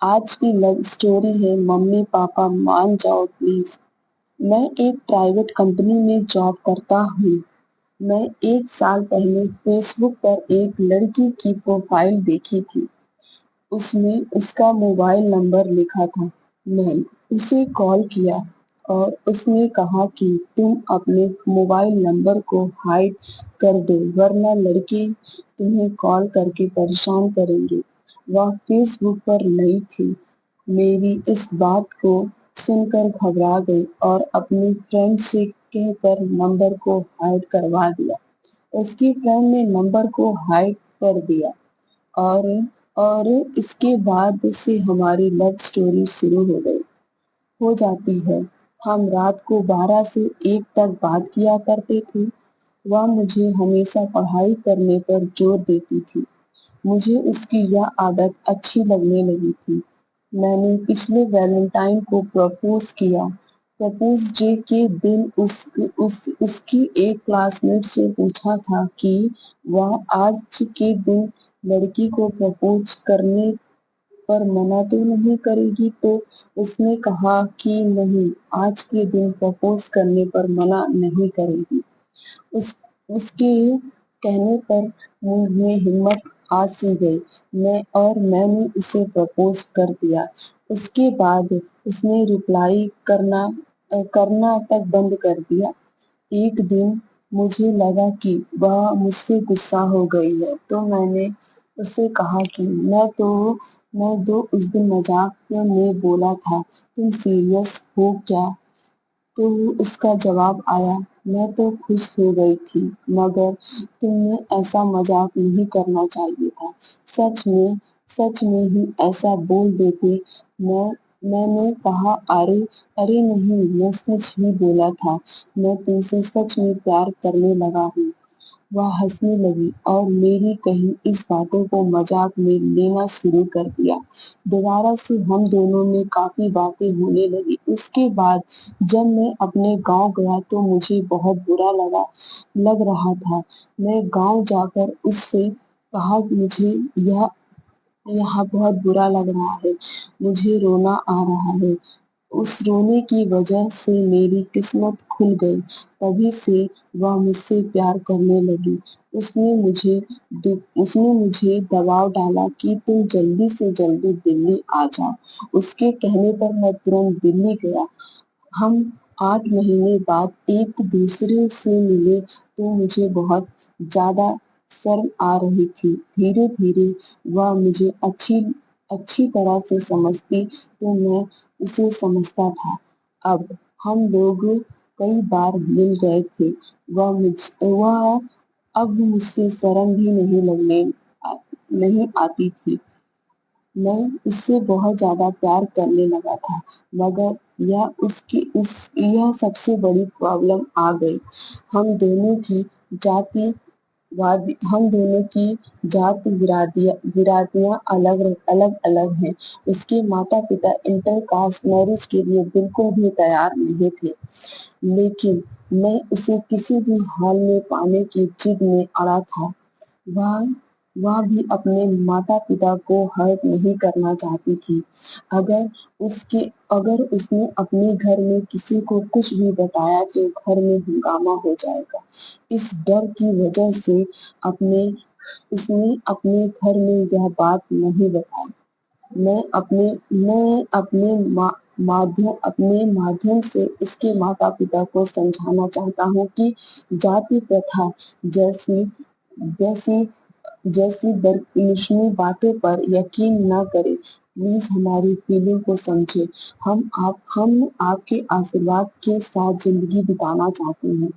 آج کی love story ہے ممی پاپا مان جاؤ پلیز۔ میں ایک پرائیویٹ کمپنی میں جاب کرتا ہوں۔ میں 1 سال پہلے فیس بک پر ایک لڑکی کی پروفائل دیکھی تھی۔ اس میں اس کا موبائل نمبر لکھا تھا۔ میں نے اسے کال کیا اور اس نے کہا کہ تم اپنے موبائل نمبر کو ہائڈ کر دو ورنہ لڑکے تمہیں کال کر کے پریشان کریں گے۔ وہ فیس بک پر نئی تھی۔ میری اس بات کو سن کر گھبرا گئی اور اپنی فرینڈ سے کہہ کر نمبر کو ہائڈ کروا دیا۔ اس کی فرینڈ نے نمبر کو ہائڈ کر دیا اور اس کے بعد سے ہماری لو اسٹوری شروع ہو جاتی ہے۔ ہم رات کو 12 سے 1 تک بات کیا کرتے تھے۔ وہ مجھے ہمیشہ پڑھائی کرنے پر زور دیتی تھی۔ مجھے اس کی یہ عادت اچھی لگنے لگی تھی۔ میں نے پچھلے ویلنٹائن کو پرپوز کیا۔ پرپوز ڈے کے دن اس کی ایک کلاس میٹ سے پوچھا تھا کہ وہ آج کے دن لڑکی کو پرپوز کرنے پر منع تو نہیں کرے گی، تو اس نے کہا کہ نہیں، آج کے دن پرپوز کرنے پر منع نہیں کرے گی۔ اس کے کہنے پر مجھ میں ہمت آ سی گئی میں نے اسے پرپوز کر دیا۔ اس کے بعد اس نے رپلائی کرنا تک بند کر دیا۔ ایک دن مجھے لگا کہ وہ مجھ سے غصہ ہو گئی ہے تو میں نے اسے کہا کہ میں تو اس دن مذاق میں بولا تھا، تم سیریس ہو کیا؟ تو اس کا جواب آیا، میں تو خوش ہو گئی تھی مگر تمہیں ایسا مذاق نہیں کرنا چاہیے تھا، سچ میں ہی ایسا بول دیتے۔ میں نے کہا ارے نہیں، میں سچ ہی بولا تھا، میں تم سے سچ میں پیار کرنے لگا ہوں۔ وہ ہنسنے لگی اور میری کہی اس باتوں کو مذاق میں لینا شروع کر دیا۔ دوبارہ سے ہم دونوں میں کافی باتیں ہونے لگی۔ اس کے بعد جب میں اپنے گاؤں گیا تو مجھے بہت برا لگ رہا تھا۔ میں گاؤں جا کر اس سے کہا مجھے یہاں بہت برا لگ رہا ہے، مجھے رونا آ رہا ہے۔ اس رونے کی وجہ سے میری قسمت کھل گئی۔ تبھی سے وہ مجھ سے پیار کرنے لگی۔ اس نے مجھے دباؤ ڈالا کہ تم جلدی سے جلدی دلی آ جاؤ۔ اس کے کہنے پر میں ترنت دلی گیا۔ ہم 8 مہینے بعد ایک دوسرے سے ملے تو مجھے بہت زیادہ شرم آ رہی تھی۔ دھیرے دھیرے وہ مجھے اچھی طرح سے سمجھتی تو میں اسے سمجھتا تھا۔ اب ہم لوگ کئی بار مل گئے تھے۔ اب مجھ سے شرم بھی نہیں آتی تھی۔ میں اس سے بہت زیادہ پیار کرنے لگا تھا مگر یہ سب سے بڑی پرابلم آ گئی۔ ہم دونوں کی ذات برادریاں الگ ہیں۔ اس کے ماتا پتا انٹر کاسٹ میرج کے لیے بالکل بھی تیار نہیں تھے، لیکن میں اسے کسی بھی حال میں پانے کی ضد میں اڑا تھا۔ وہ بھی اپنے ماتا پتا کو ہرٹ نہیں کرنا چاہتی تھی۔ اگر اس نے اپنے گھر میں کسی کو کچھ بھی بتایا تو گھر میں ہنگامہ ہو جائے گا۔ اس ڈر کی وجہ سے اس نے اپنے گھر میں یہ بات نہیں بتائی۔ میں اپنے مادھیم سے اس کے ماتا پتا کو سمجھانا چاہتا ہوں کہ ذاتی پرتھا جیسی درکشانی باتوں پر یقین نہ کریں۔ پلیز ہماری فیلنگ کو سمجھیں۔ ہم آپ کے آشیرواد کے ساتھ زندگی بتانا چاہتے ہیں۔